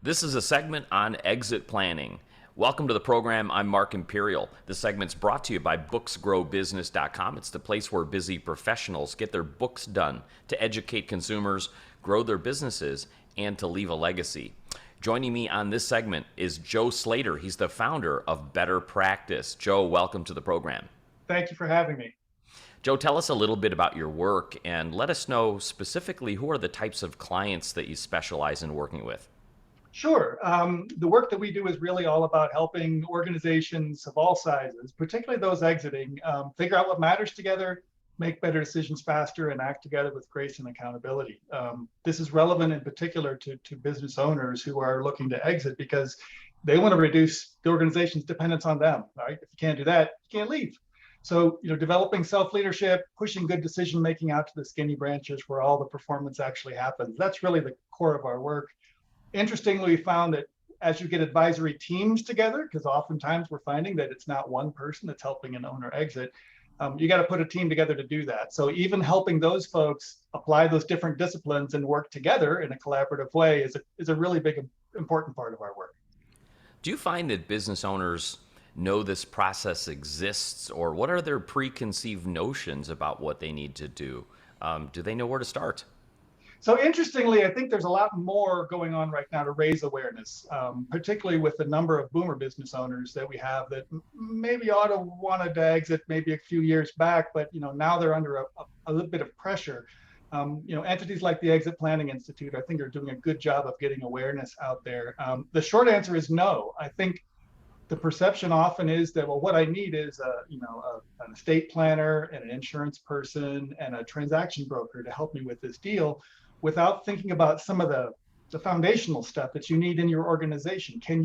This is a segment on exit planning. Welcome to the program. I'm Mark Imperial. This segment's brought to you by booksgrowbusiness.com. It's the place where busy professionals get their books done to educate consumers, grow their businesses, and to leave a legacy. Joining me on this segment is Joe Slatter. He's the founder of Better Practice. Joe, welcome to the program. Thank you for having me. Joe, tell us a little bit about your work and let us know specifically who are the types of clients that you specialize in working with. Sure. The work that we do is really all about helping organizations of all sizes, particularly those exiting, figure out what matters together, make better decisions faster, and act together with grace and accountability. This is relevant in particular to business owners who are looking to exit because they want to reduce the organization's dependence on them. Right? If you can't do that, you can't leave. So, developing self-leadership, pushing good decision making out to the skinny branches where all the performance actually happens. That's really the core of our work. Interestingly, we found that as you get advisory teams together, because oftentimes we're finding that it's not one person that's helping an owner exit, you got to put a team together to do that. So even helping those folks apply those different disciplines and work together in a collaborative way is a really big, important part of our work. Do you find that business owners know this process exists, or what are their preconceived notions about what they need to do? Do they know where to start? So interestingly, I think there's a lot more going on right now to raise awareness, particularly with the number of boomer business owners that we have that maybe ought to wanted to exit maybe a few years back, but now they're under a little bit of pressure. Entities like the Exit Planning Institute, I think, are doing a good job of getting awareness out there. The short answer is no. I think the perception often is that, well, what I need is an estate planner and an insurance person and a transaction broker to help me with this deal, without thinking about some of the foundational stuff that you need in your organization. Can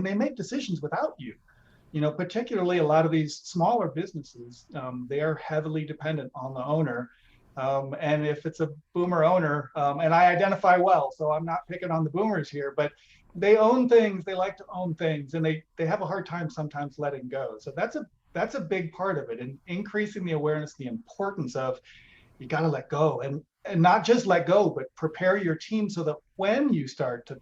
they make decisions without you? Particularly a lot of these smaller businesses, they are heavily dependent on the owner. And if it's a boomer owner, and I identify well, so I'm not picking on the boomers here, but they own things, they like to own things, and they have a hard time sometimes letting go. So that's a big part of it, and increasing the awareness, the importance of you got to let go, and not just let go, but prepare your team so that when you start to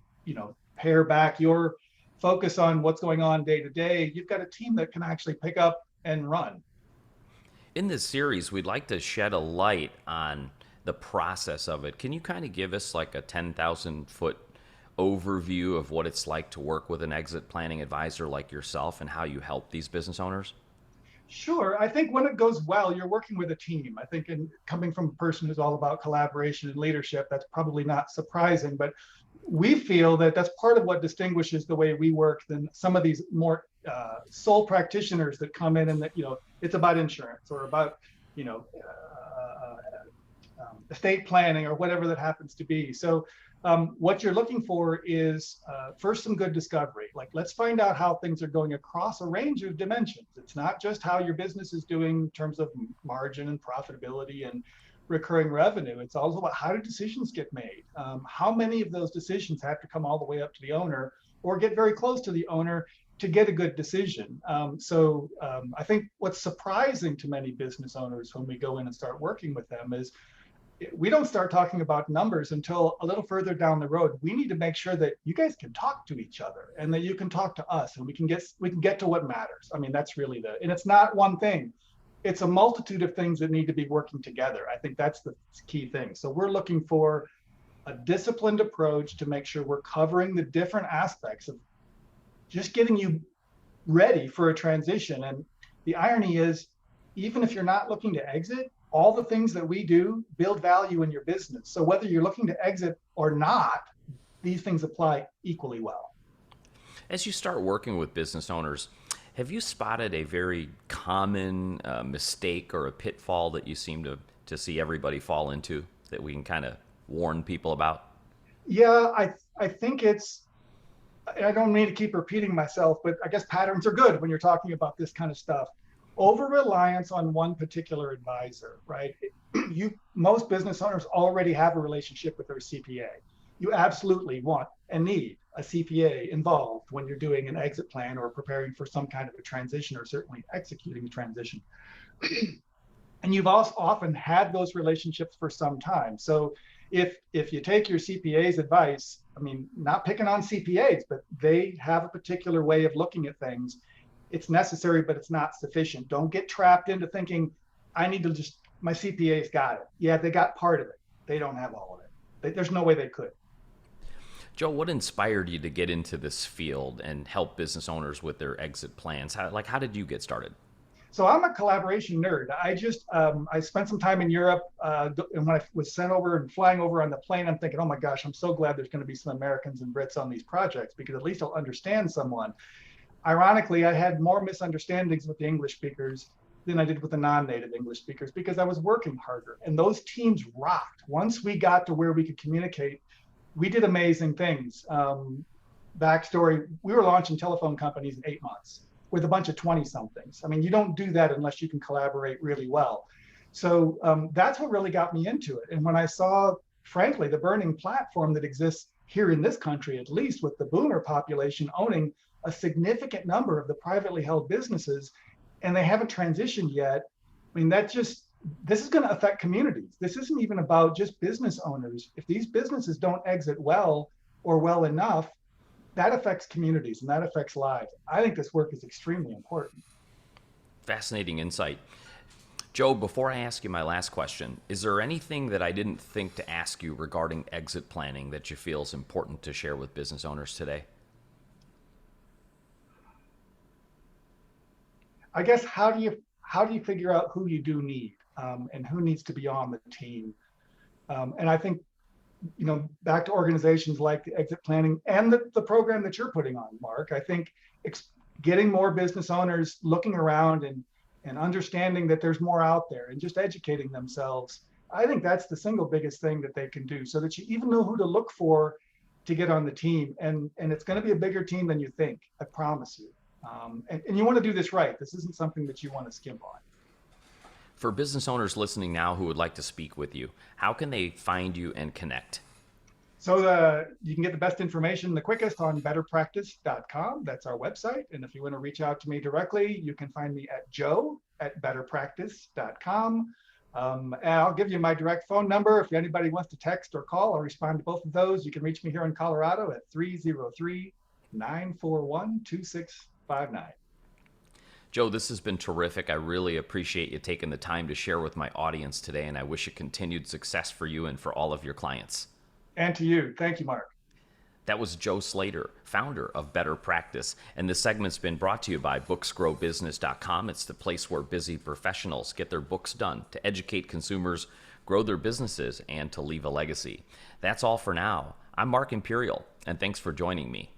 pare back your focus on what's going on day to day, you've got a team that can actually pick up and run. In this series, we'd like to shed a light on the process of it. Can you kind of give us like a 10,000-foot overview of what it's like to work with an exit planning advisor like yourself and how you help these business owners? Sure. I think when it goes well, you're working with a team. I think, and coming from a person who's all about collaboration and leadership, that's probably not surprising. But we feel that that's part of what distinguishes the way we work than some of these more sole practitioners that come in and that it's about insurance or about you know estate planning or whatever that happens to be. So what you're looking for is first some good discovery. Like, let's find out how things are going across a range of dimensions. It's not just how your business is doing in terms of margin and profitability and recurring revenue. It's also about how do decisions get made? How many of those decisions have to come all the way up to the owner or get very close to the owner to get a good decision? I think what's surprising to many business owners when we go in and start working with them is we don't start talking about numbers until a little further down the road. We need to make sure that you guys can talk to each other and that you can talk to us, and we can get to what matters. I mean, that's really and it's not one thing. It's a multitude of things that need to be working together. I think that's the key thing. So we're looking for a disciplined approach to make sure we're covering the different aspects of just getting you ready for a transition. And the irony is, even if you're not looking to exit, all the things that we do build value in your business. So whether you're looking to exit or not, these things apply equally well. As you start working with business owners, have you spotted a very common mistake or a pitfall that you seem to see everybody fall into that we can kind of warn people about? Yeah, I think I don't mean to keep repeating myself, but I guess patterns are good when you're talking about this kind of stuff. Over reliance on one particular advisor, right? Most business owners already have a relationship with their CPA. You absolutely want and need a CPA involved when you're doing an exit plan or preparing for some kind of a transition or certainly executing a transition. And you've also often had those relationships for some time. So if you take your CPA's advice, I mean, not picking on CPAs, but they have a particular way of looking at things. It's necessary, but it's not sufficient. Don't get trapped into thinking, I need to just, my CPA's got it. Yeah, they got part of it. They don't have all of it. There's no way they could. Joe, what inspired you to get into this field and help business owners with their exit plans? How did you get started? So I'm a collaboration nerd. I spent some time in Europe, and when I was sent over and flying over on the plane, I'm thinking, oh my gosh, I'm so glad there's going to be some Americans and Brits on these projects because at least I'll understand someone. Ironically, I had more misunderstandings with the English speakers than I did with the non-native English speakers because I was working harder. And those teams rocked. Once we got to where we could communicate, we did amazing things. Backstory, we were launching telephone companies in 8 months with a bunch of 20-somethings. I mean, you don't do that unless you can collaborate really well. So that's what really got me into it. And when I saw, frankly, the burning platform that exists here in this country, at least with the boomer population owning a significant number of the privately held businesses, and they haven't transitioned yet, I mean, this is going to affect communities. This isn't even about just business owners. If these businesses don't exit well or well enough, that affects communities and that affects lives. I think this work is extremely important. Fascinating insight. Joe, before I ask you my last question, is there anything that I didn't think to ask you regarding exit planning that you feel is important to share with business owners today? I guess how do you figure out who you do need and who needs to be on the team? And I think, back to organizations like the exit planning and the program that you're putting on, Mark, I think getting more business owners looking around and understanding that there's more out there and just educating themselves. I think that's the single biggest thing that they can do so that you even know who to look for to get on the team. And it's going to be a bigger team than you think, I promise you. And you want to do this right. This isn't something that you want to skimp on. For business owners listening now who would like to speak with you, how can they find you and connect? So you can get the best information the quickest on betterpractice.com. That's our website. And if you want to reach out to me directly, you can find me at joe@betterpractice.com. And I'll give you my direct phone number. If anybody wants to text or call, I'll respond to both of those. You can reach me here in Colorado at 303-941-2659. Joe, this has been terrific. I really appreciate you taking the time to share with my audience today, and I wish you continued success for you and for all of your clients. And to you. Thank you, Mark. That was Joe Slatter, founder of Better Practice, and this segment's been brought to you by booksgrowbusiness.com. It's the place where busy professionals get their books done to educate consumers, grow their businesses, and to leave a legacy. That's all for now. I'm Mark Imperial, and thanks for joining me.